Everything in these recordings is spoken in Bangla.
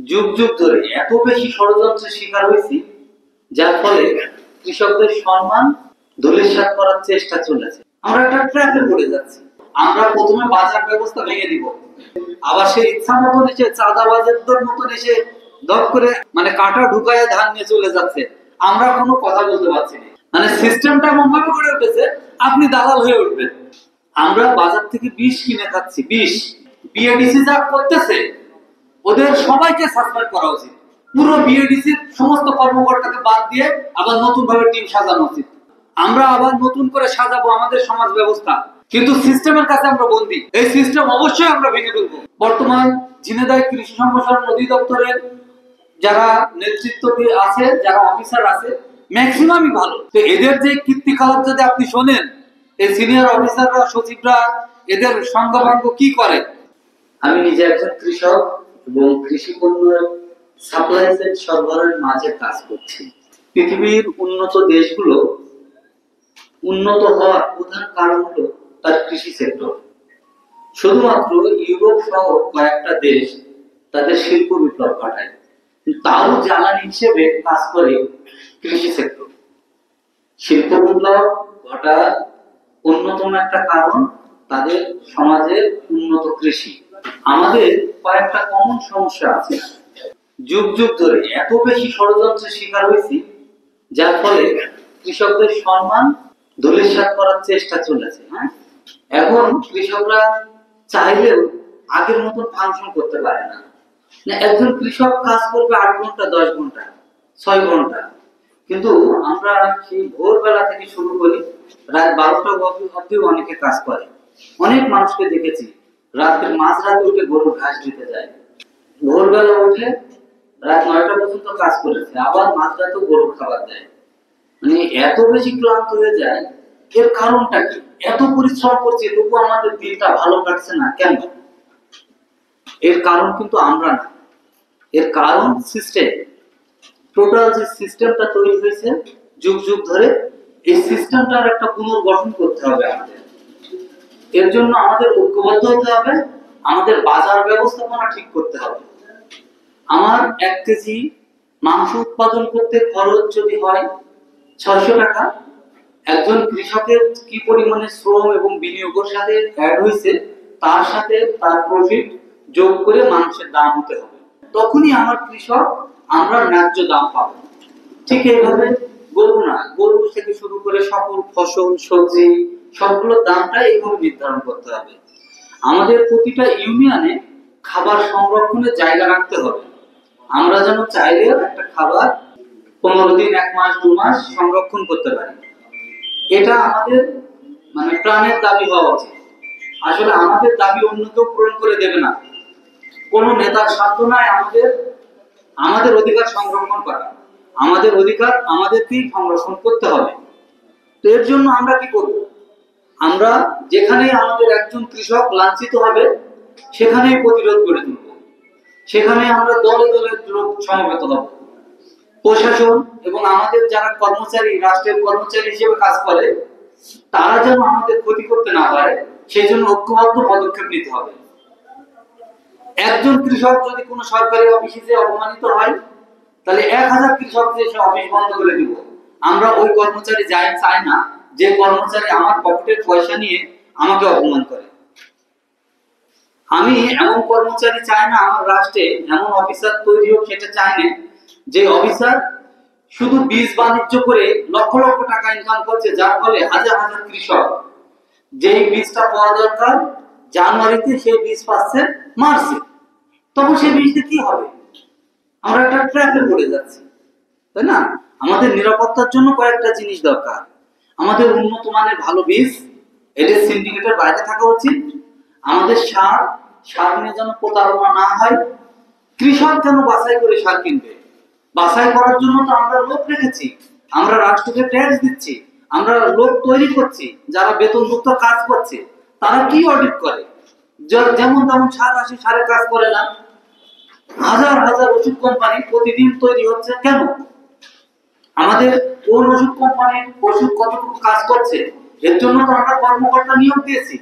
যুগ যুগ ধরে এত বেশি ষড়যন্ত্রের শিকার হয়েছি, যার ফলে কৃষকদের সম্মান ধূলিসাৎ করার চেষ্টা চলেছে। আমরা একটা ট্র্যাপে পড়ে যাচ্ছি। আমরা প্রথমে বাজার ব্যবস্থা ভেঙে দিব, আবার সেই ইচ্ছা মতন এসে চাঁদাবাজের মতন এসে দপ করে কাঁটা ঢুকায় ধান নিয়ে চলে যাচ্ছে। আমরা কোনো কথা বলতে পারছি না। সিস্টেমটা এমন ভাবে করে উঠেছে, আপনি দালাল হয়ে উঠবেন। আমরা বাজার থেকে বিষ কিনে খাচ্ছি, বিষ। বিএডিসি যা করতেছে, ওদের সবাইকে সাসপেন্ড করা উচিত। পুরো বিএডিসির সমস্ত কর্মকর্তাকে বাদ দিয়ে আবার নতুন ভাবে টিম সাজানো উচিত। আমরা আবার নতুন করে সাজাবো আমাদের সমাজ ব্যবস্থা, কিন্তু সিস্টেমের কাছে আমরা বন্দী। এই সিস্টেম অবশ্যই আমরা ভেঙে ফেলবো। বর্তমান ঝিনাইদহ কৃষি সম্প্রসারণ অধিদপ্তরের যারা নেতৃত্ব আছে, যারা অফিসার আছে, ম্যাক্সিমামই ভালো। তো এদের যে কীর্তিকলাপ যদি আপনি শোনেন, এই সিনিয়র অফিসাররা, সচিবরা, এদের সঙ্গভঙ্গ কি করে। আমি নিজে একজন কৃষক এবং কৃষি পণ্য সাপ্লাই চেইন সরবরাহের মাঝে কাজ করছি। পৃথিবীর উন্নত দেশগুলো উন্নত হওয়ার প্রধান কারণ হলো তার কৃষি সেক্টর। শুধুমাত্র ইউরোপ সহ কয়েকটা দেশ তাদের শিল্প বিপ্লব ঘটায়, তারও জ্বালানি হিসেবে কাজ করে কৃষি সেক্টর। শিল্প বিপ্লব ঘটার অন্যতম একটা কারণ তাদের সমাজের উন্নত কৃষি। আমাদের কয়েকটা কমন সমস্যা আছে। যুগ যুগ ধরে এত বেশি ষড়যন্ত্রের শিকার হয়েছি, যার ফলে কৃষকদের সম্মান ধূলিসাৎ করার চেষ্টা চলেছে। এখন কৃষকরা চাইলেও আগের মতন ফাংশন করতে পারে না। একজন কৃষক কাজ করবে 8 ঘন্টা, 10 ঘন্টা, 6 ঘন্টা, কিন্তু আমরা সেই ভোরবেলা থেকে শুরু করি, রাত 12টা অবধি অনেকে কাজ করে। অনেক মানুষকে দেখেছি রাতের মাঝরাতে উঠে গরু ঘাস দিতে যায়, ভোরবেলা উঠে রাত 9টা পর্যন্ত কাজ করেছে, আবার মাঝরাতে গরু খাবার দেয়। এত বেশি ক্লান্ত হয়ে যায়। এর কারণটা কি? এত পরিশ্রম করছি তবু আমাদের দিনটা ভালো কাটছে না কেন? এর কারণ কিন্তু আমরা না, এর কারণ সিস্টেম। টোটাল যে সিস্টেমটা তৈরি হয়েছে যুগ যুগ ধরে, এই সিস্টেমটার একটা পুনর্গঠন করতে হবে আমাদের। এর জন্য আমাদের ঐক্যবদ্ধ হতে হবে, আমাদের বাজার ব্যবস্থাপনা ঠিক করতে হবে। আমার 1 কেজি মাংস উৎপাদন করতে খরচ যদি হয় 600 টাকা, একজন কৃষকের কি পরিমাণে শ্রম এবং বিনিয়োগের সাথে অ্যাড হয়েছে, তার সাথে তার প্রফিট যোগ করে মাংসের দাম হতে হবে। তখনই আমার কৃষক আমরা ন্যায্য দাম পাবো। ঠিক এইভাবে গরু না, গরু থেকে শুরু করে সকল ফসল, সবজি, সবগুলোর দামটা এইভাবে নির্ধারণ করতে হবে। আমাদের প্রতিটা ইউনিয়নে খাবার সংরক্ষণের জায়গা রাখতে হবে। আমরা যেন চাইলেও একটা খাবার 15 দিন, 1 মাস, 2 মাস সংরক্ষণ করতে পারি। এটা আমাদের প্রাণের দাবি হওয়া উচিত। আসলে আমাদের দাবি অন্য কেউ পূরণ করে দেবে না। কোন নেতার সাধ্য নাই আমাদের অধিকার সংরক্ষণ করা। আমাদের অধিকার আমাদেরকেই সংরক্ষণ করতে হবে। তো এর জন্য আমরা কি করব? আমরা যেখানে আমাদের একজন কৃষক লাঞ্ছিত হবে, সেখানেই প্রতিরোধ গড়ে তুলব। সেখানে আমরা দলে দলে লোক সমবেত হব। প্রশাসন এবং আমাদের যারা কর্মচারী, রাষ্ট্রের কর্মচারী হিসেবে কাজ করে, তারা যেন আমাদের ক্ষতি করতে না পারে, সেই জন্য ঐক্যবদ্ধ পদক্ষেপ নিতে হবে। একজন কৃষক যদি কোনো সরকারি অফিসে অপমানিত হয়, তাহলে 1000 কৃষক যে সে অফিস বন্ধ করে দিব। আমরা ওই কর্মচারী চাই না যে কর্মচারী আমার পকেটের পয়সা নিয়ে আমাকে অপমান করে। আমি এমন কর্মচারী চাই না, আমার রাষ্ট্রে এমন অফিসার তৈরি হোক, সেটা চাই না যে অফিসার শুধু বীজ বাণিজ্য করে লক্ষ লক্ষ টাকা ইনকাম করছে, যার ফলে হাজার হাজার কৃষক যেই বীজটা পাওয়া দরকার জানুয়ারিতে সেই বীজ পাচ্ছে মার্চে। তখন সেই বীজটা কি হবে? আমরা একটা ট্র্যাপে পড়ে যাচ্ছি, তাই না? আমাদের নিরাপত্তার জন্য কয়েকটা জিনিস দরকার। আমাদের উন্নত মানের ভালো বীজ, এটা সিন্ডিকেটের বাইরে থাকা উচিত। আমাদের সার নিয়ে যেন প্রতারণা না হয়। কৃষক যেন বাছাই করে সার কিনবে। বাছাই করার জন্য তো আমরা লোক রেখেছি, আমরা রাষ্ট্রকে ট্যাক্স দিচ্ছি, আমরা লোক তৈরি করছি যারা বেতনযুক্ত কাজ করছে। তারা কি অডিট করে? যেমন তেমন সার আসে, সারে কাজ করে না। হাজার হাজার ওষুধ কোম্পানি প্রতিদিন তৈরি হচ্ছে কেন? আমাদের কোন ওষুধ কোম্পানির ওষুধ কতটুকু কাজ করছে, এর জন্য তো আমরা কর্মকর্তা নিয়োগ দিয়েছি।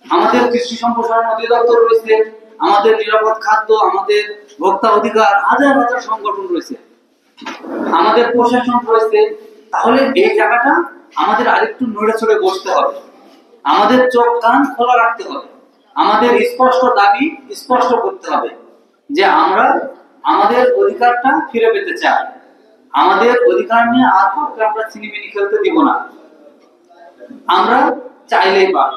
আমাদের কৃষি সম্প্রসারণ অধিদপ্তর রয়েছে, আমাদের নিরাপদ খাদ্য, আমাদের ভোক্তা অধিকার, হাজার হাজার সংগঠন রয়েছে, আমাদের প্রশাসন রয়েছে। তাহলে এই জায়গাটা আমাদের আরেকটু নড়ে চড়ে বসতে হবে, আমাদের চোখ কান খোলা রাখতে হবে, আমাদের স্পষ্ট দাবি স্পষ্ট করতে হবে যে আমরা আমাদের অধিকারটা ফিরে পেতে চাই। আমাদের অধিকার নিয়ে আর কাউকে আমরা ছিনিমিনি খেলতে দিব না। আমরা চাইলেই পারব।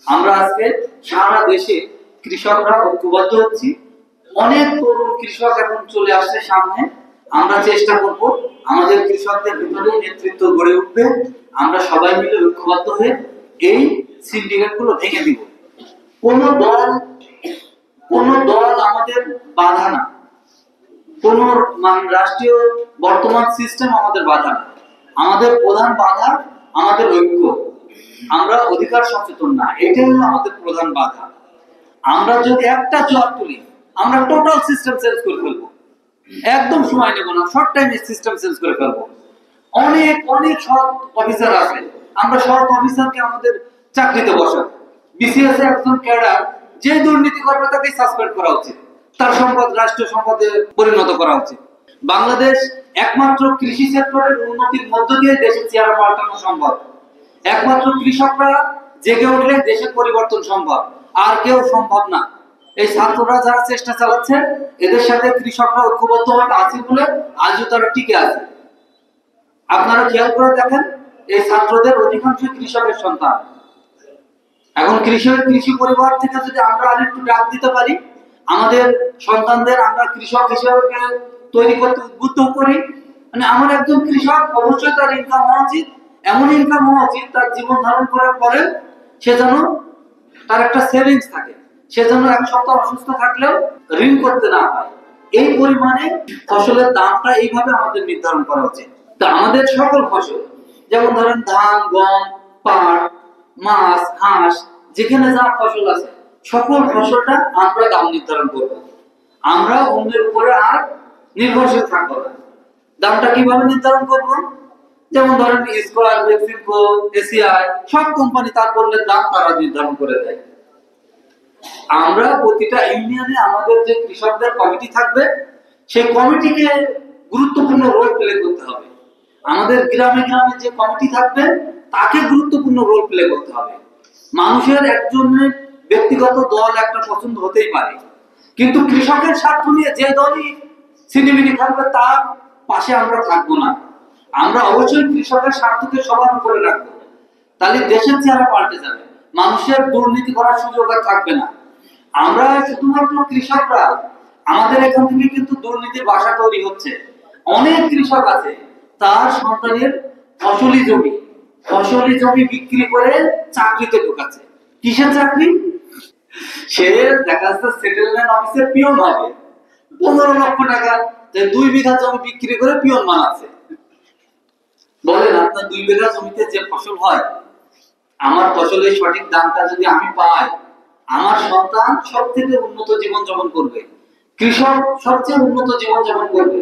আমরা আজকে সারা দেশে কৃষকরা ঐক্যবদ্ধ হচ্ছি, অনেক তরুণ কৃষক এখন চলে আসছে সামনে। আমরা চেষ্টা করব আমাদের কৃষকদের ভিতরে নেতৃত্ব গড়ে উঠবে, আমরা সবাই মিলে ঐক্যবদ্ধ হয়ে এই সিন্ডিকেট গুলো ভেঙে দিব। কোন দল আমাদের বাধা না, কোন রাষ্ট্রীয় বর্তমান সিস্টেম আমাদের বাধা না। আমাদের প্রধান বাধা আমাদের ঐক্য। আমরা অধিকার সচেতন না, এটাই হলো আমাদের প্রধান বাধা। আমরা যদি একটা জোয়ার তুলি, আমরা টোটাল সিস্টেম চেঞ্জ করে ফেলবো, একদম সময় নেব না, শর্ট টাইমে সিস্টেম চেঞ্জ করে ফেলবো। অনেক অনেক সৎ অফিসার আছে, আমরা সৎ অফিসারকে আমাদের চাকরিতে বসাবো। বিসিএস এর একজন ক্যাডার যে দুর্নীতি করবে তাকে সাসপেন্ড করা উচিত, তার সম্পদ রাষ্ট্রীয় সম্পদে পরিণত করা উচিত। বাংলাদেশ একমাত্র কৃষি সেক্টরের উন্নতির মধ্য দিয়ে দেশের চেহারা পাল্টানো সম্ভব। একমাত্র কৃষকরা জেগে উঠলে দেশের পরিবর্তন সম্ভব, আর কেউ সম্ভব না। এই ছাত্ররা যারা চেষ্টা চালাচ্ছে, এদের সাথে কৃষকরা ঐক্যবদ্ধভাবে আছে বলে আজও তারা টিকে আছে। আপনারা খেয়াল করে দেখেন, এই ছাত্রদের অধিকাংশ কৃষকের সন্তান। এখন কৃষি পরিবার থেকে যদি আমরা আরেকটু ডাক দিতে পারি, আমাদের সন্তানদের আমরা কৃষক হিসেবে তৈরি করতে উদ্বুদ্ধ করি, মানে আমার একজন কৃষক অবশ্যই তার ইনকাম হওয়া উচিত, এমন ইনকাম হওয়া উচিত তার জীবন ধারণ করার পরে সে যেন তার একটা সেভিংস থাকে, সে যেন এক সপ্তাহ অসুস্থ থাকলেও ঋণ করতে না হয়। এই পরিমাণে ফসলের দামটা এইভাবে আমাদের নির্ধারণ করা উচিত। তা আমাদের সকল ফসল, যেমন ধরেন ধান, গম, পাট, মাছ, হাঁস, যেখানে যা ফসল আছে সকল ফসলটা আমরা দাম নির্ধারণ করব। আমরা অন্যের উপরে আর নির্ভরশীল থাকবো না। দামটা কিভাবে নির্ধারণ করব? যেমন ধরেন স্কয়ার, বেক্সিমকো, এসিআই, সব কোম্পানি তার পণ্যের দাম তারা নির্ধারণ করে দেয়। আমরা প্রতিটা ইউনিয়নে আমাদের যে কৃষকদের কমিটি থাকবে, সেই কমিটিকে গুরুত্বপূর্ণ রোল প্লে করতে হবে। আমাদের গ্রামে গ্রামে যে কমিটি থাকবে তাকে গুরুত্বপূর্ণ রোল প্লে করতে হবে। মানুষের একজনের ব্যক্তিগত দল একটা পছন্দ হতেই পারে, কিন্তু কৃষকের স্বার্থ নিয়ে যে দলই ছিনিমিনি থাকবে তার পাশে আমরা থাকবো না। আমরা অবশ্যই কৃষকের স্বার্থকে সবার উপরে রাখবো, তাহলে দেশের চেহারা পাল্টে যাবে, মানুষের দুর্নীতি করার সুযোগ আর থাকবে না। আমরা শুধুমাত্র কৃষকরা, আমাদের এখান থেকে কিন্তু দুর্নীতির বাসা তৈরি হচ্ছে। অনেক কৃষক আছে তার সন্তানের ফসলি জমি বিক্রি করে চাকরিতে ঢুকাচ্ছে। কিসের চাকরি? সে দেখা যাচ্ছে সেটেলমেন্ট অফিসের পিয়ন হবে, 15 লক্ষ টাকা 2 বিঘা জমি বিক্রি করে পিয়ন বানাচ্ছে। বলেন, আপনার 2 বিঘা জমিতে যে ফসল হয়, আমার ফসলের সঠিক দামটা যদি আমি পাই, আমার সন্তান সব থেকে উন্নত জীবন যাপন করবে, কৃষক সবচেয়ে উন্নত জীবন যাপন করবে।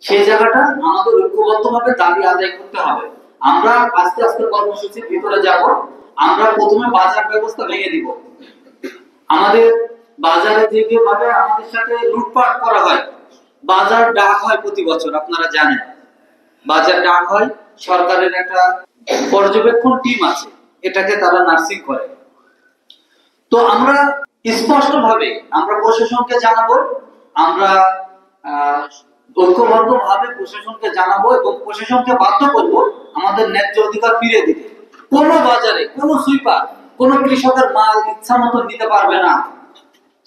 সেই জায়গাটা আমাদের ঐক্যবদ্ধভাবে দাবি আদায় করতে হবে। আমরা আস্তে আস্তে কর্মসূচির ভিতরে যাব। আমরা প্রথমে বাজার ব্যবস্থা ভেঙে দিব। আমাদের বাজারে যেভাবে আমাদের সাথে লুটপাট করা হয়, বাজার ডাক হয় প্রতি বছর, আপনারা জানেন বাজার ডাক হয়, সরকারের একটা পর্যবেক্ষণ টিম আছে, এটাকে তারা নার্সিং করে। তো আমরা স্পষ্টভাবে আমরা প্রশাসনকে জানাবো, আমরা ঐক্যবদ্ধভাবে প্রশাসনকে জানাবো এবং প্রশাসনকে বাধ্য করব আমাদের ন্যায্য অধিকার ফিরিয়ে দিতে। কোনো বাজারে কোনো সুইপার, কোনো কৃষকের মাল ইচ্ছা মতো নিতে পারবে না।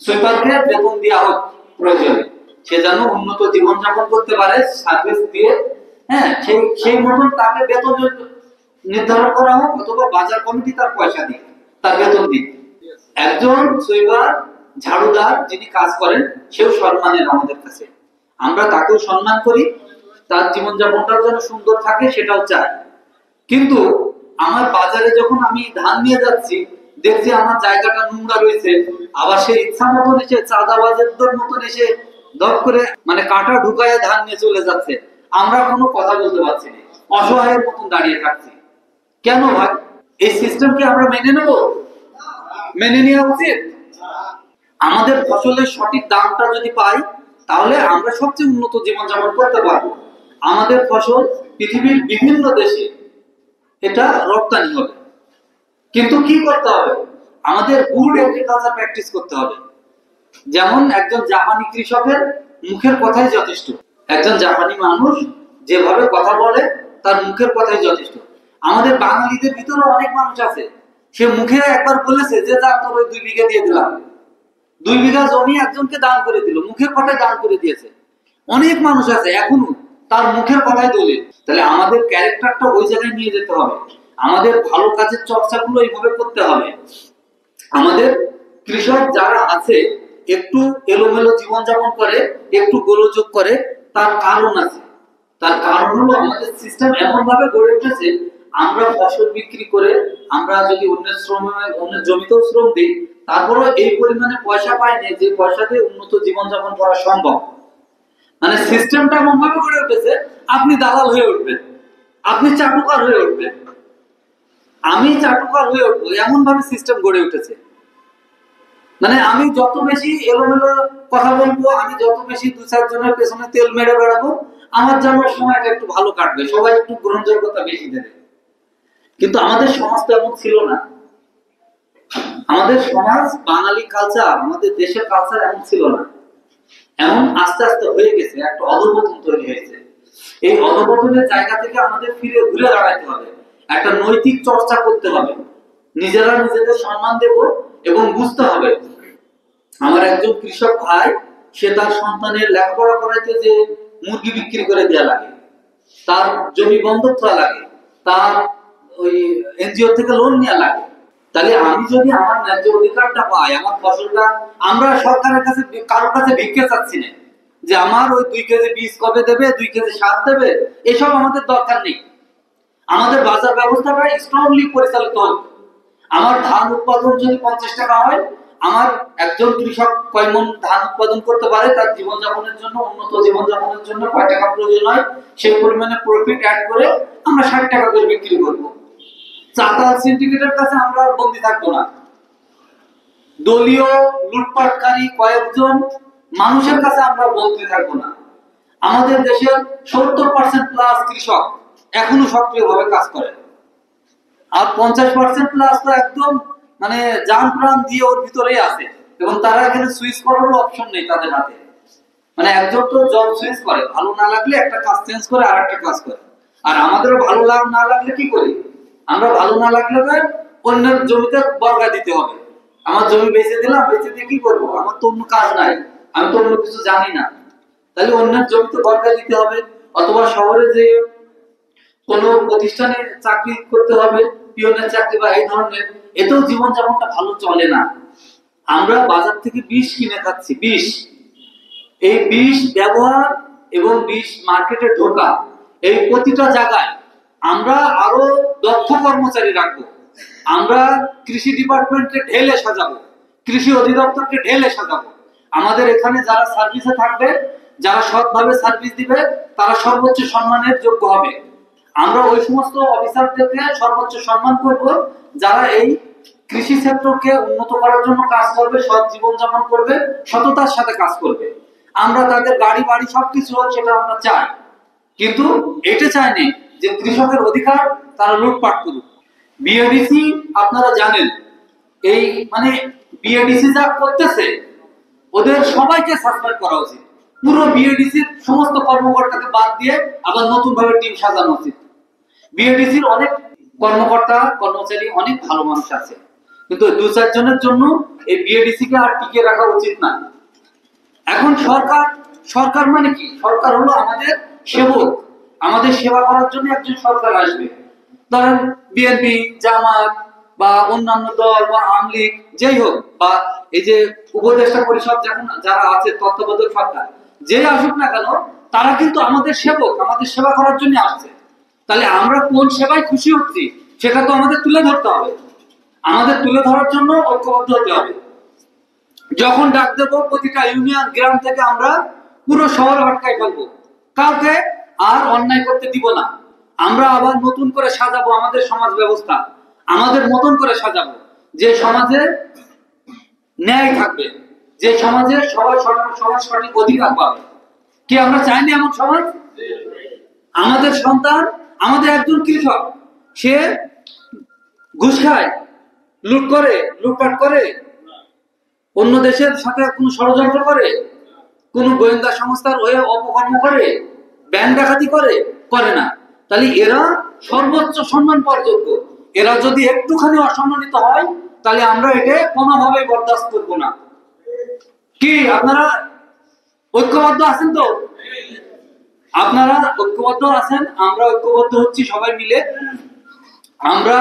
সুইপারকে বেতন দেওয়া হোক প্রয়োজনে, সে যেন উন্নত জীবন যাপন করতে পারে সার্ভিস দিয়ে, হ্যাঁ, সেই মতন তাকে বেতন নির্ধারণ করা হোক, অথবা বাজার কমিটি তার পয়সা দিয়ে তার বেতন দিক। একজন সুইপার, ঝাড়ুদার যিনি কাজ করেন, সেও সম্মানের আমাদের কাছে, আমরা তাকেও সম্মান করি, তার জীবনযাপনটাও যেন সুন্দর থাকে সেটাও চাই। কিন্তু আমার বাজারে যখন আমি ধান নিয়ে যাচ্ছি, দেখছি আমার জায়গাটা নোংরা রয়েছে, আবার সে ইচ্ছা মতন এসে চাঁদাবাজের মতন এসে দপ করে মানে কাঁটা ঢুকায় ধান নিয়ে চলে যাচ্ছে, আমরা কোনো কথা বলতে পারছি না, অসহায়ের মতন দাঁড়িয়ে থাকছি। কেন ভাই? এই সিস্টেমকে আমরা মেনে নেব? মেনে নেওয়া উচিত? আমাদের ফসলের সঠিক দামটা যদি পাই, তাহলে আমরা সবচেয়ে উন্নত জীবনযাপন করতে পারবো। আমাদের ফসল পৃথিবীর বিভিন্ন দেশে এটা রপ্তানি হবে। কিন্তু কি করতে হবে? আমাদের গুড এগ্রিকালচার প্র্যাকটিস করতে হবে। যেমন একজন জাপানি কৃষকের মুখের কথাই যথেষ্ট। একজন জাপানি মানুষ যেভাবে কথা বলে তার মুখের কথাই যথেষ্ট। আমাদের বাঙালিদের ভিতরে অনেক মানুষ আছে, সে মুখে একবার বলেছে যে যা তোর ওই 2 বিঘা দিয়ে দিলাম, 2 বিঘা জমি একজনকে দান করে দিল, মুখের কথায় দান করে দিয়েছে। অনেক মানুষ আছে এখনো তার মুখের কথাই দলিল। তাহলে আমাদের ক্যারেক্টারটা ওই জায়গায় নিয়ে যেতে হবে। আমাদের ভালো কাজের চর্চাগুলো এইভাবে করতে হবে। আমাদের কৃষক যারা আছে একটু এলোমেলো জীবনযাপন করে, একটু গোলযোগ করে, তার কারণ আছে। তার কারণ হলো আমাদের সিস্টেম এমন ভাবে গড়ে উঠেছে, আমরা ফসল বিক্রি করে আমরা যদি অন্যের জমিতেও শ্রম দিই, তারপরেও এই পরিমাণে পয়সা পাই না যে পয়সা দিয়ে উন্নত জীবনযাপন করা সম্ভব। মানে সিস্টেমটা এমন ভাবে গড়ে উঠেছে, আপনি দালাল হয়ে উঠবেন, আপনি চাটুকার হয়ে উঠবেন, আমি চাটুকার হয়ে উঠবো, এমন ভাবে সিস্টেম গড়ে উঠেছে। মানে আমি যত বেশি এলোমেলো কথা বলবো, আমি যত বেশি 2-4 জনের পেছনে তেল মেরে বেড়াবো, আমার যেন সময়টা একটু ভালো কাটবে, সবাই একটু গ্রহণযোগ্যতা বেশি দেবে। কিন্তু আমাদের সমাজ তো এমন ছিল না। আমাদের সমাজ, বাঙালি কালচার, আমাদের দেশের কালচার এমন ছিল না। এমন আস্তে আস্তে হয়ে গেছে, একটা অধঃপতন তৈরি হয়েছে। এই অধঃপতনের জায়গা থেকে আমাদের ঘুরে দাঁড়াতে হবে, একটা নৈতিক চর্চা করতে হবে, নিজেরা নিজেদের সম্মান দেব এবং বুঝতে হবে। আমার একজন কৃষক ভাই, সে তার সন্তানের লেখাপড়া করাইতে যে মুরগি বিক্রি করে দেয়া লাগে, তার জমি বন্ধক করা লাগে, তার ওই এনজিও থেকে লোন নেওয়া লাগে। তাহলে আমি যদি আমার ন্যায্য অধিকারটা পাই, আমার ফসলটা, আমরা সরকারের কাছে কারোর কাছে ভিক্ষে চাচ্ছি না যে আমার ওই 2 কেজি বীজ কবে দেবে, 2 কেজি সার দেবে, এসব আমাদের দরকার নেই। আমাদের বাজার ব্যবস্থাটা স্ট্রংলি পরিচালিত হোক। আমার ধান উৎপাদন যদি 50 টাকা হয়, আমার একজন কৃষক কয় মণ ধান উৎপাদন করতে পারে, তার জীবনযাপনের জন্য, উন্নত জীবনযাপনের জন্য কয় টাকা প্রয়োজন হয়, সেই পরিমাণে প্রফিট অ্যাড করে আমরা 60 টাকা করে বিক্রি করব। চাতাল সিন্ডিকেটের কাছে আমরা বন্দী থাকবো না। দলীয় লুটপাটকারী কয়েকজন মানুষের কাছে আমরা বন্দী থাকবো না। আমাদের দেশের 70% প্লাস কৃষক এখনো সক্রিয়ভাবে কাজ করে, আর 50% প্লাস তো একদম মানে জান প্রাণ দিয়ে ওর ভিতরেই আছে, এবং তারা এখানে সুইচ করারও অপশন নেই তাদের হাতে। মানে একজন তো জব সুইচ করে, ভালো না লাগলে একটা কাজ চেঞ্জ করে আর একটা কাজ করে। আর আমাদেরও ভালো না লাগলে কি করি? আমরা ভালো না লাগলে অন্যের জমিতে বর্গা দিতে হবে। আমার জমি বেচে দিলাম, বেচে দিয়ে কি করবো? আমার তো অন্য কাজ নাই, আমি তো অন্য কিছু জানি না, তাহলে অন্যের জমিতে বর্গা দিতে হবে, অথবা শহরে যে কোনো প্রতিষ্ঠানে চাকরি করতে হবে, পিয়নের চাকরি বা এই ধরনের। এতেও জীবনযাপনটা ভালো চলে না। আমরা বাজার থেকে বিষ কিনে খাচ্ছি, বিষ। এই বিষ ব্যবহার এবং বিষ মার্কেটে ঢোকা, এই প্রতিটা জায়গায় আমরা আরো দক্ষ কর্মচারী রাখবো। আমরা কৃষি ডিপার্টমেন্টকে ঢেলে সাজাবো, কৃষি অধিদপ্তরকে ঢেলে সাজাবো। আমাদের এখানে যারা সার্ভিসে থাকবে, যারা সৎভাবে সার্ভিস দিবে, তারা সর্বোচ্চ সম্মানের যোগ্য হবে। আমরা ওই সমস্ত অফিসারদেরকে সর্বোচ্চ সম্মান করব যারা এই কৃষি ক্ষেত্রকে উন্নত করার জন্য কাজ করবে, সৎ জীবনযাপন করবে, সততার সাথে কাজ করবে। আমরা তাদের গাড়ি বাড়ি সবকিছু হোক, সেটা আমরা চাই, কিন্তু এটা চাইনি যে কৃষকের অধিকার তারা লুটপাট করুক। বিএডিসি আপনারা জানেন, এই মানে বিএডিসি যা করতেছে, ওদের সবাইকে সাসপেন্ড করা উচিত। পুরো বিএডিসির সমস্ত কর্মকর্তাকে বাদ দিয়ে আবার নতুন ভাবে টিম সাজানো উচিত। বিএডিসির অনেক কর্মকর্তা কর্মচারী, অনেক ভালো মানুষ আছে, কিন্তু 2-4 জনের জন্য এই বিএডিসি কে আর টিকে রাখা উচিত না। এখন সরকার মানে কি? সরকার হলো আমাদের সেবক, আমাদের সেবা করার জন্য একজন সরকার আসবে। ধরেন বিএনপি, জামাত বা অন্যান্য দল বা আওয়ামী লীগ, যেই হোক, বা এই যে উপদেষ্টা পরিষদ যখন যারা আছে, তত্ত্বাবধায়ক সরকার যে আসুক না কেন, তারা কিন্তু আমাদের সেবক, আমাদের সেবা করার জন্য আসছে। তাহলে আমরা কোন সেবায় খুশি হচ্ছি সেটা তো আমাদের তুলে ধরতে হবে। আমাদের তুলে ধরার জন্য ঐক্যবদ্ধ হতে হবে। যখন ডাক দেবো প্রতিটা ইউনিয়ন গ্রাম থেকে আমরা পুরো শহর আটকাই ফেলবো, কাউকে আর অন্যায় করতে দিব না। আমরা আবার নতুন করে সাজাবো আমাদের সমাজ ব্যবস্থা, আমাদের মতন করে সাজাবো, যে সমাজে ন্যায় থাকবে, যে সমাজে সবাই সবার সঠিক অধিকার পাবে। কি আমরা চাইনি এমন সমাজ? আমাদের সন্তান, আমাদের একজন কৃষক, সে ঘুষ খায়, লুটপাট করে, অন্য দেশের সাথে কোনো ষড়যন্ত্র করে, কোন গোয়েন্দা সংস্থার হয়ে অপকর্ম করে, ব্যাংক ডাকাতি করে না। তাহলে এরা সর্বোচ্চ সম্মান পাওয়ার যোগ্য। এরা যদি একটুখানি অসম্মানিত হয়, তাহলে আমরা এটা কোনোভাবে বরদাস্ত করবো না। কি আপনারা ঐক্যবদ্ধ আছেন তো? আপনারা ঐক্যবদ্ধ আছেন, আমরা ঐক্যবদ্ধ হচ্ছি সবাই মিলে। আমরা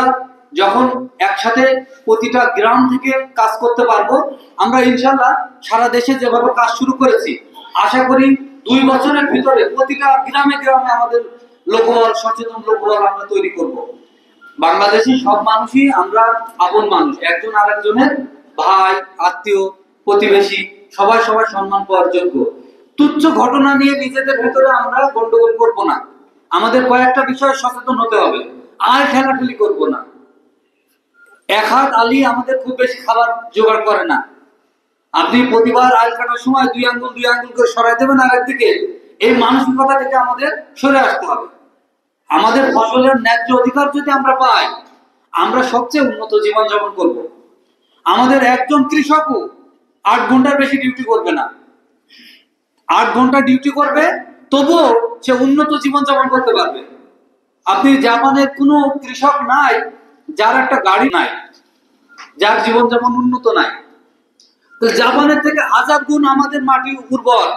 যখন একসাথে প্রতিটা গ্রাম থেকে কাজ করতে পারবো, আমরা ইনশাআল্লাহ সারা দেশে যেভাবে কাজ শুরু করেছি, আশা করি 2 বছরের ভিতরে প্রতিটা গ্রামে আমাদের লোকবল, সচেতন লোকবল আমরা তৈরি করব। বাংলাদেশী সব মানুষই আমরা আপন মানুষ, একজন আরেকজনের ভাই, আত্মীয়, প্রতিবেশী, সবাই সম্মান পাওয়ার যোগ্য। তুচ্ছ ঘটনা নিয়ে নিজেদের ভিতরে আমরা গন্ডগোল করব না। আমাদের কয়েকটা বিষয়ে সচেতন হতে হবে, আর ঠেলাঠেলি করব না। এক হাত আলী আমাদের খুব বেশি খাবার জোগাড় করে না। আপনি প্রতিবার আল কাটার সময় 2 আঙ্গুল করে সরাই দেবেন আরেক দিকে, এই মানসিকতা থেকে আমাদের সরে আসতে হবে। আমাদের ফসলের ন্যায্য অধিকার যদি আমরা পাই, আমরা সবচেয়ে উন্নত জীবন যাপন করব। আমাদের একজন কৃষকও 8 ঘন্টার বেশি ডিউটি করবে না। 8 ঘন্টা ডিউটি করবে, তবুও সে উন্নত জীবন যাপন করতে পারবে। আপনি জাপানের কোনো কৃষক নাই যার একটা গাড়ি নাই, যার জীবন যেমন উন্নত নাই। তো জাপানের থেকে 1000 গুণ আমাদের মাটি উর্বর,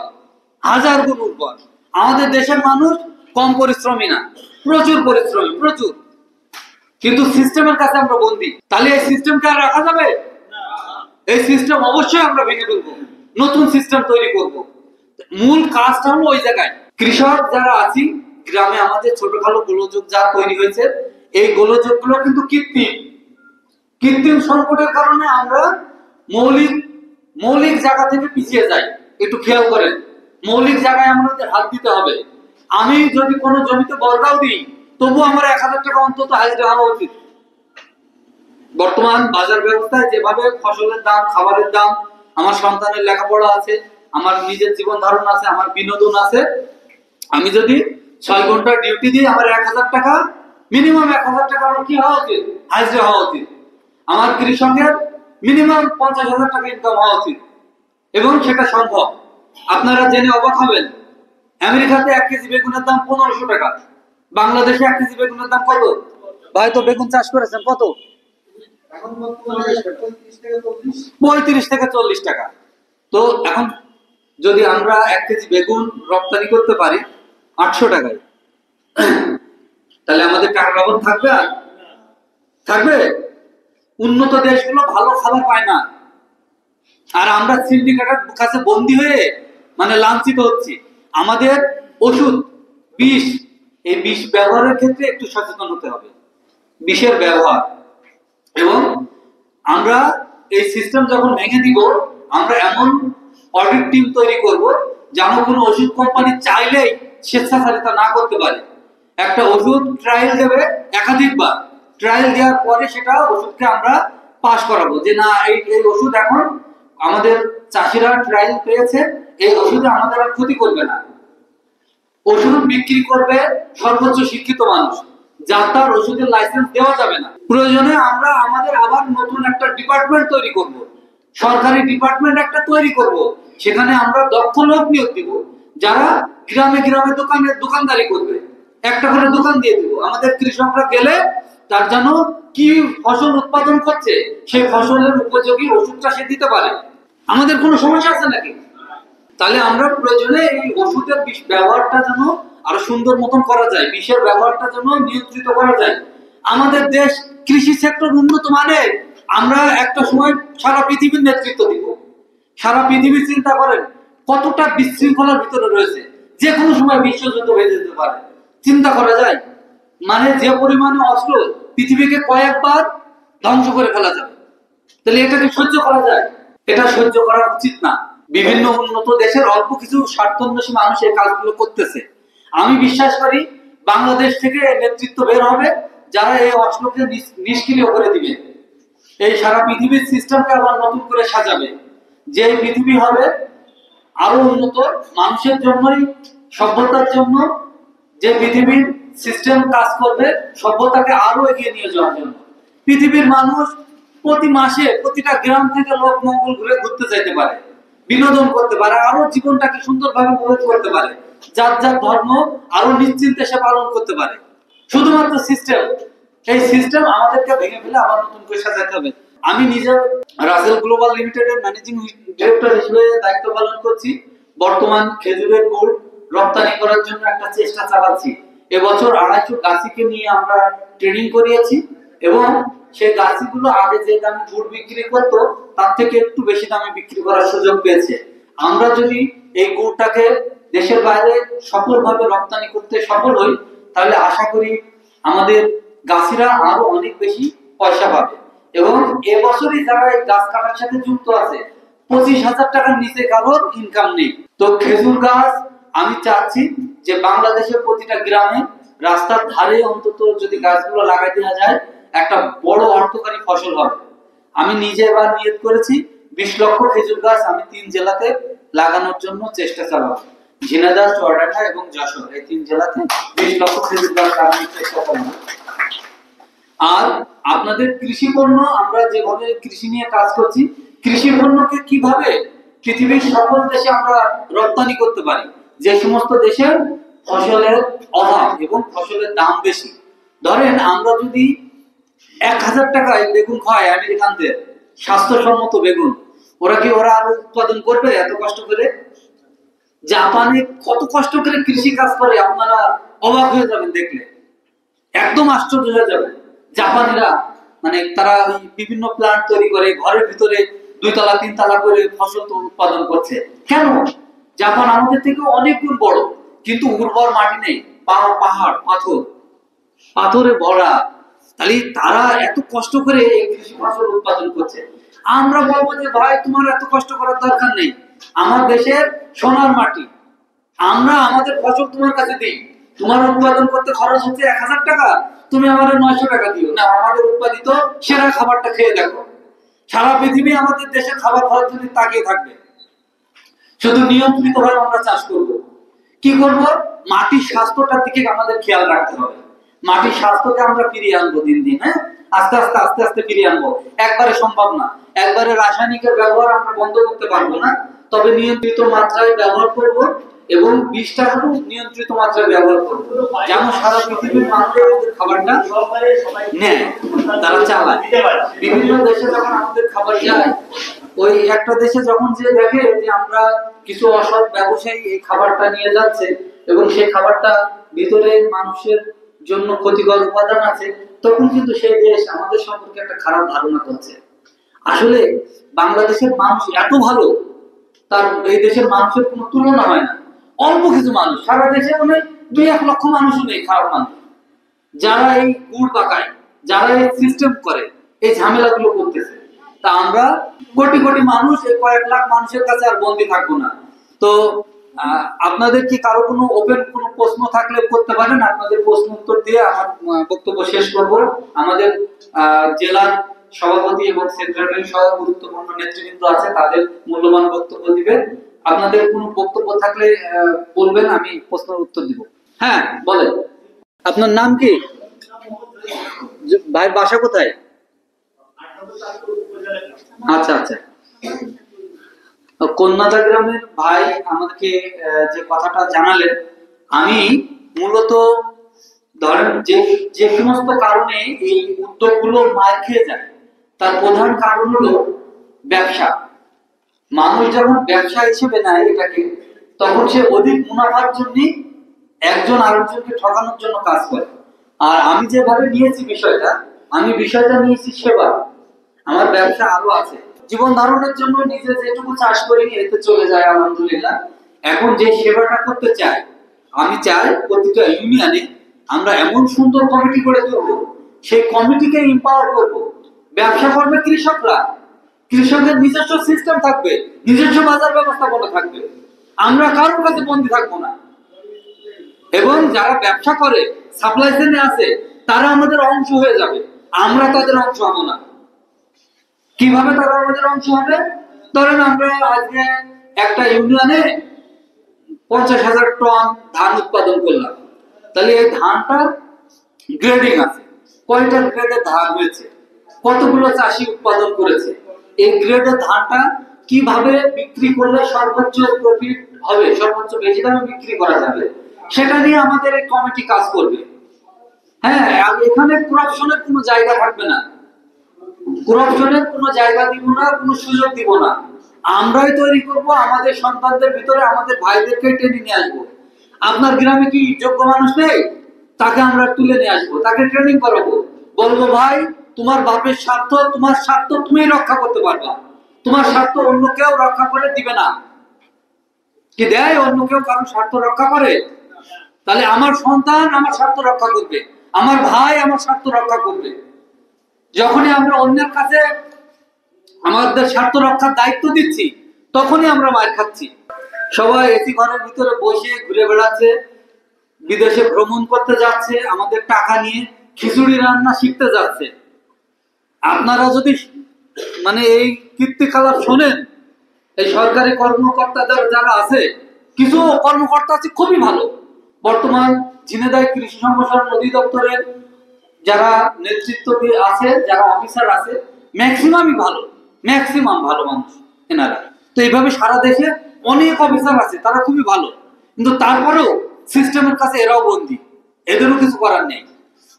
1000 গুণ উর্বর। আমাদের দেশের মানুষ কম পরিশ্রমী না, প্রচুর পরিশ্রমী, প্রচুর। কিন্তু সিস্টেমের কাছে আমরা বন্দী। তাহলে এই সিস্টেমকে আর রাখা যাবে? এই সিস্টেম অবশ্যই আমরা ভেঙে ফেলবো, নতুন সিস্টেম তৈরি করব। মূল কাজটা হলো ওই জায়গায় কৃষক যারা আছি গ্রামে, আমাদের ছোটখাটো গোলযোগ যা তৈরি হয়েছে, এই গোলযোগ গুলো কিন্তু কৃত্রিম সংকটের কারণে আমরা মৌলিক জায়গা থেকে পিছিয়ে যাই। একটু খেয়াল করেন, মৌলিক জায়গায় আমাদের হাত দিতে হবে। আমি যদি কোনো জমিতে বর্গাও দিই, তবু আমার 1000 টাকা অন্তত হাজিরা হওয়া উচিত। বর্তমান বাজার ব্যবস্থায় যেভাবে ফসলের দাম, খাবারের দাম, আমার সন্তানের লেখাপড়া আছে, আমার নিজের জীবন ধারণ আছে, আমার বিনোদন আছে, আমি যদি 6 ঘন্টা ডিউটি দিই, আমার 1000 টাকা, মিনিমাম 1000 টাকা আমার কি হওয়া উচিত? হাজিরা হওয়া উচিত। আমার কৃষকের মিনিমাম 50,000 টাকা ইনকাম হওয়া উচিত, এবং সেটা সম্ভব। আপনারা জেনে অবাক হবেন, আমেরিকাতে 1 কেজি বেগুনের দাম 1500 টাকা। বাংলাদেশে 1 কেজি বেগুনের দাম কত? ভাই তো বেগুন চাষ করেছেন, কত? এখন 35 থেকে 40 টাকা। তো এখন যদি আমরা 1 কেজি বেগুন রপ্তানি করতে পারি 800 টাকায়, তাহলে আমাদের টাকার অভাব থাকবে? আর থাকবে? উন্নত দেশগুলো ভালো খাবার পায় না, আর আমরা সিন্ডিকেটের কাছে বন্দী হয়ে লাঞ্ছিত হচ্ছি। আমাদের ওষুধ, বিষ, এই বিষ ব্যবহারের ক্ষেত্রে একটু সচেতন হতে হবে, বিষের ব্যবহার। এবং আমরা এই সিস্টেম যখন ভেঙে দিব, আমরা এমন অডিট টিম তৈরি করব যেন কোনো ওষুধ কোম্পানি চাইলেই স্বেচ্ছাচারিতা না করতে পারে। একটা ওষুধ ট্রায়াল দেবে একাধিকবার, ট্রায়াল দেওয়ার পরে সেটা ওষুধকে আমরা পাস করাবো যে না, এই ওষুধ এখন আমাদের চাষিরা ট্রায়াল পেয়েছে, এই ওষুধে আমাদের আর ক্ষতি করবে না। ওষুধ বিক্রি করবে সর্বোচ্চ শিক্ষিত মানুষ, যার তার ওষুধের লাইসেন্স দেওয়া যাবে না। প্রয়োজনে আমরা আমাদের আবার নতুন একটা ডিপার্টমেন্ট তৈরি করব, সরকারি ডিপার্টমেন্ট একটা তৈরি করব। সেখানে আমরা দক্ষ লোক নিয়োগ দিব, যারা গ্রামে দোকানদারি করবে, একটা করে দোকান দিয়ে দিব। আমাদের কৃষকরা গেলে তার জন্য কি ফসল উৎপাদন করছে, সেই ফসলের উপযোগী ওষুধটা সে দিতে পারে। আমাদের কোনো সমস্যা আছে নাকি? তাহলে আমরা প্রয়োজনে এই ওষুধের বিষ ব্যবহারটা যেন আরো সুন্দর মতন করা যায়, বিষের ব্যবহারটা যেন নিয়ন্ত্রিত করা যায়। আমাদের দেশ কৃষি সেক্টর উন্নত মানের, আমরা একটা সময় সারা পৃথিবীর নেতৃত্ব দিব। সারা পৃথিবী চিন্তা করেন কতটা বিশৃঙ্খলার ভিতরে রয়েছে, যে কোনো সময় বিশ্বযুদ্ধ বেঁধে যেতে পারে। চিন্তা করা যায় যে পরিমাণে অস্ত্র, পৃথিবীকে কয়েকবার ধ্বংস করে ফেলা যাবে। তাহলে এটাকে সহ্য করা যায়? এটা সহ্য করা উচিত না। বিভিন্ন উন্নত দেশের অল্প কিছু স্বার্থান্বেষী মানুষ এই কাজগুলো করতেছে। আমি বিশ্বাস করি বাংলাদেশ থেকে নেতৃত্ব বের হবে, যারা এই অস্ত্রকে নিষ্ক্রিয় করে দিবে, এই সারা পৃথিবীর সিস্টেমকে আবার নতুন করে সাজাবে। যে পৃথিবী হবে আরো উন্নত, মানুষের জন্যই, সভ্যতার জন্য, যে পৃথিবীর সিস্টেম কাজ করবে সভ্যতাকে আরো এগিয়ে নিয়ে যাওয়ার জন্য। পৃথিবীর মানুষ প্রতি মাসে প্রতিটা গ্রাম থেকে লোক মঙ্গল ঘুরে ঘুরতে যেতে পারে, বিনোদন করতে পারে, আরো জীবনটাকে সুন্দরভাবে উপভোগ করতে পারে, যার যার ধর্ম আরো নিশ্চিন্তে সে পালন করতে পারে। শুধুমাত্র সিস্টেম, এই সিস্টেম আমাদেরকে ভেঙে ফেলে আবার নতুন করে সাজাতে হবে। আমি নিজে রাসেল গ্লোবাল লিমিটেডের ম্যানেজিং ডিরেক্টর হিসেবে দায়িত্ব পালন করছি। বর্তমান খেজুরের গুড় রপ্তানি করার জন্য একটা চেষ্টা চালাচ্ছি। এবছর 250 গাছিকে নিয়ে আমরা ট্রেনিং করিয়েছি এবং সেই গাছিগুলো আগে যে দামে গুড় বিক্রি করতো তার থেকে একটু বেশি দামে বিক্রি করার সুযোগ পেয়েছে। আমরা যদি এই গুড়টাকে দেশের বাইরে সফলভাবে রপ্তানি করতে সফল হই, তাহলে আশা করি আমাদের গাছিরা আরো অনেক বেশি পয়সা পাবে। এবং এবছরই যারা এই গাছ কাটার সাথে যুক্ত আছে 25,000 টাকার নিচে কারোর ইনকাম নেই। তো খেজুর গাছ আমি চাচ্ছি যে বাংলাদেশের প্রতিটা গ্রামে রাস্তার ধারে অন্তত যদি গাছগুলো লাগাই দেওয়া যায় একটা বড় অর্থকারী ফসল হবে। আমি নিজে এবার নিয়ত করেছি 20 লক্ষ খেজুর গাছ আমি 3 জেলাতে লাগানোর জন্য চেষ্টা চালাবো। ঝিনাইদহ, চুয়াডাঙ্গা এবং যশোর, এই 3 জেলাতে 20 লক্ষ খেজুর গাছ লাগানোর চেষ্টা চালাবো। আর আপনাদের কৃষি পণ্য, আমরা যেভাবে কৃষি নিয়ে কাজ করছি, কৃষি পণ্যকে কিভাবে পৃথিবীর সকল দেশে আমরা রপ্তানি করতে পারি, যে সমস্ত দেশের ফসলের অভাব এবং ফসলের দাম বেশি। ধরেন আমরা যদি 1000 টাকায় বেগুন খায় আমেরিকানদের, স্বাস্থ্যসম্মত বেগুন, ওরা আরো উৎপাদন করবে এত কষ্ট করে? জাপানে কত কষ্ট করে কৃষি কাজ করে আপনারা অবাক হয়ে যাবেন দেখলে, একদম আশ্চর্য হয়ে যাবেন। জাপানিরা মানে তারা বিভিন্ন প্ল্যান্ট তৈরি করে, ঘরের ভিতরে 2 তলা 3 তলা করে ফসল উৎপাদন করছে। কেন? জাপান আমাদের থেকে অনেক গুণ বড়, কিন্তু উর্বর মাটি নেই, পাহাড় পাথরে ভরা। তাহলে তারা এত কষ্ট করে কৃষি ফসল উৎপাদন করছে। আমরা বলবো যে ভাই তোমার এত কষ্ট করার দরকার নেই, আমার দেশের সোনার মাটি, আমরা আমাদের ফসল তোমার কাছে দিই, তোমার উৎপাদন করতে খরচ হচ্ছে 1000 টাকা, তুমি আমাদের 900 টাকা দিও না, আমাদের উৎপাদিত সেরা খাবারটা খেয়ে দেখো। সারা পৃথিবী আমাদের দেশের খাবার খাওয়ার জন্য তাকিয়ে থাকবে। শুধু নিয়ন্ত্রিত ভাবে আমরা চাষ করব। কি করব? মাটির স্বাস্থ্যটার দিকে আমাদের খেয়াল রাখতে হবে। মাটির স্বাস্থ্যকে আমরা ফিরিয়ে আনবো দিন দিন, হ্যাঁ, আস্তে আস্তে ফিরিয়ে আনবো। একবারে সম্ভব না, একবারে রাসায়নিকের ব্যবহার আমরা বন্ধ করতে পারবো না, তবে নিয়ন্ত্রিত মাত্রায় ব্যবহার করব এবং বীজটাকেও নিয়ন্ত্রিত মাত্রায় ব্যবহার করব, যেন সারা পৃথিবীর মানুষ আমাদের খাবারটা নেয়, তারা চালায়। বিভিন্ন দেশে যখন আমাদের খাবার যায়, ওই একটা দেশে যখন যে দেখে যে আমরা কিছু অসৎ ব্যবসায়ী এই খাবারটা নিয়ে যাচ্ছে এবং সেই খাবারটা ভিতরে মানুষের জন্য ক্ষতিকর উপাদান আছে, তখন কিন্তু সেই দেশ আমাদের সম্পর্কে একটা খারাপ ধারণা করছে। আসলে বাংলাদেশের মানুষ এত ভালো, তার এই দেশের মানুষের কোনো তুলনা হয় না। অল্প কিছু মানুষ, সারা দেশে মানে 2-1 লক্ষ মানুষও নেই খারাপ মানুষ, যারা এই গুড় পাকায়, যারা এই সিস্টেম করে, এই ঝামেলাগুলো করতেছে। তা আমরা কোটি কোটি মানুষ, এই কয়েক লাখ মানুষের কাছে আর বন্দী থাকবো না। তো আপনাদের কি কারো কোনো ওপেন কোনো প্রশ্ন থাকলে করতে পারেন, আপনাদের প্রশ্ন উত্তর দিয়ে আমার বক্তব্য শেষ করব। আমাদের জেলার সভাপতি এবং সেক্রেটারি সহ গুরুত্বপূর্ণ নেতৃবৃন্দ আছে, তাদের মূল্যবান বক্তব্য দিবেন। আপনাদের কোনো বক্তব্য থাকলে বলবেন, আমি প্রশ্নের উত্তর দিব। হ্যাঁ বলেন, আপনার নাম কি? ভাই বাসা কোথায়? আচ্ছা আচ্ছা, কন্যাদা গ্রামের ভাই আমাদেরকে যে কথাটা জানালেন, আমি মূলত ধরেন যে সমস্ত কারণে এই উদ্যোগগুলো মার খেয়ে যায়, তার প্রধান কারণ হলো ব্যবসা। মানুষ যখন ব্যবসা হিসেবে নেয় এটাকে, তখন সে অধিক মুনাফার জন্য একজন আরেকজনকে ঠকানোর জন্য কাজ করে। আর আমি যেভাবে নিয়েছি বিষয়টা, আমি বিষয়টা নিয়েছি সেবা। আমার ব্যবসা আরো আছে, জীবন ধারণের জন্য নিজে যেটুকু চাষ করি এতে চলে যায় আলহামদুলিল্লাহ। এখন যে সেবাটা করতে চাই, আমি চাই প্রতিটা ইউনিয়নে আমরা এমন সুন্দর কমিটি গড়ে তুলব, সেই কমিটিকে এম্পাওয়ার করব। ব্যবসা করবে কৃষকরা, কৃষকদের নিজস্ব সিস্টেম থাকবে, নিজস্ব বাজার ব্যবস্থাপনা থাকবে, আমরা কারোর কাছে বন্দী থাকবো না। এবং যারা ব্যবসা করে, সাপ্লাই চেইনে আছে, তারা আমাদের অংশ হয়ে যাবে, আমরা তাদের অংশ হবো না। কিভাবে তারা আমাদের অংশ হবে? ধরেন আমরা আজকে একটা ইউনিয়নে 50,000 টন ধান উৎপাদন করলাম, তাহলে এই ধানটা গ্রেডিং আছে, কয়টা গ্রেডের ধান হয়েছে, কতগুলো চাষি উৎপাদন করেছে, এই গ্রেডের ধানটা কিভাবে বিক্রি করলে সর্বোচ্চ প্রফিট হবে, সর্বোচ্চ বেশি দামে বিক্রি করা যাবে, সেটা নিয়ে আমাদের এই কমিটি কাজ করবে। হ্যাঁ, আর এখানে করাপশনের কোনো জায়গা থাকবে না, করাপশনের কোনো জায়গা দিব না, কোনো সুযোগ দিব না। আমরাই তৈরি করব, আমাদের সন্তানদের ভিতরে আমাদের ভাইদেরকে টেনে নিয়ে আসবো। আপনার গ্রামে কি যোগ্য মানুষ নেই, তাকে আমরা তুলে নিয়ে আসবো, তাকে ট্রেনিং করাবো, বলবো ভাই তোমার বাপের স্বার্থ, তোমার স্বার্থ তুমি রক্ষা করতে পারবা, তোমার স্বার্থ অন্য কেউ রক্ষা করে দিবে না। কি দেয় অন্য কেউ কারণ স্বার্থ রক্ষা করে? তাহলে আমার সন্তান আমার স্বার্থ রক্ষা করবে, আমার ভাই আমার স্বার্থ রক্ষা করবে। যখনই আমরা অন্যের কাছে আমাদের স্বার্থ রক্ষার দায়িত্ব দিচ্ছি, তখনই আমরা মার খাচ্ছি। সবাই এসি ঘরের ভিতরে বসে ঘুরে বেড়াচ্ছে, বিদেশে ভ্রমণ করতে যাচ্ছে, আমাদের টাকা নিয়ে খিচুড়ি রান্না শিখতে যাচ্ছে। আপনারা যদি মানে এই কীর্তিকলাপ শোনেন, এই সরকারি কর্মকর্তাদের যারা আছে, কিছু কর্মকর্তা আছে খুবই ভালো। বর্তমান ঝিনাইদহ কৃষি সম্প্রসারণ অধিদপ্তরের যারা নেতৃত্ব আছে, যারা অফিসার আছে, ম্যাক্সিমামই ভালো, ম্যাক্সিমাম ভালো মানুষ এনারা। তো এইভাবে সারা দেশে অনেক অফিসার আছে, তারা খুবই ভালো, কিন্তু তারপরেও সিস্টেমের কাছে এরাও বন্দী, এদেরও কিছু করার নেই।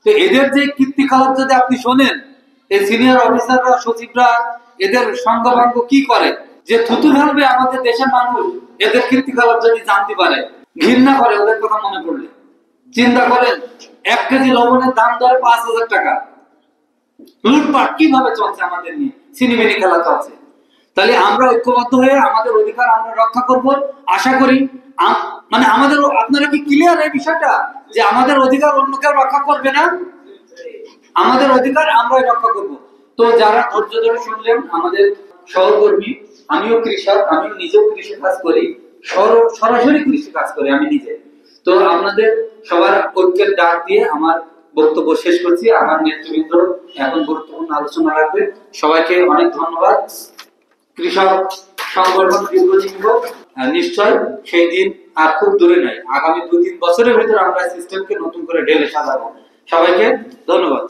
তো এদের যে কীর্তিকলাপ যদি আপনি শোনেন, এই সিনিয়র অফিসাররা, সচিবরা, এদের সঙ্গভঙ্গ কি করে, যে থুতু ফেলবে আমাদের দেশের মানুষ এদের কীর্তিকলাপ যদি জানতে পারে, ঘৃণা করে ওদের কথা মনে পড়লে। চিন্তা করেন, 1 কেজি লবণের দাম ধরে 5,000 টাকা, লুটপাট কিভাবে চলছে আমাদের নিয়ে, সিনেমিনি খেলা চলছে। তাহলে আমরা ঐক্যবদ্ধ হয়ে আমাদের অধিকার আমরা রক্ষা করব। আশা করি মানে আমাদের, আপনারা কি ক্লিয়ার এই বিষয়টা, যে আমাদের অধিকার অন্য কেউ রক্ষা করবে না, আমাদের অধিকার আমরাই রক্ষা করব। তো যারা ধৈর্য ধরে শুনলেন, আমাদের সহকর্মী, আমিও কৃষক, আমিও নিজেও কৃষি কাজ করি, সরাসরি কৃষি কাজ করি আমি নিজে। তো আপনাদের সবার ঐক্যের ডাক দিয়ে আমার বক্তব্য শেষ করছি। আমার নেতৃবৃন্দ এখন গুরুত্বপূর্ণ আলোচনা রাখবে। সবাইকে অনেক ধন্যবাদ। কৃষক সংগঠন দীর্ঘজীবী হোক, নিশ্চয় সেই দিন আর খুব দূরে নয়, আগামী 2-3 বছরের ভিতরে আমরা সিস্টেমকে নতুন করে ঢেলে সাজাবো। সবাইকে ধন্যবাদ।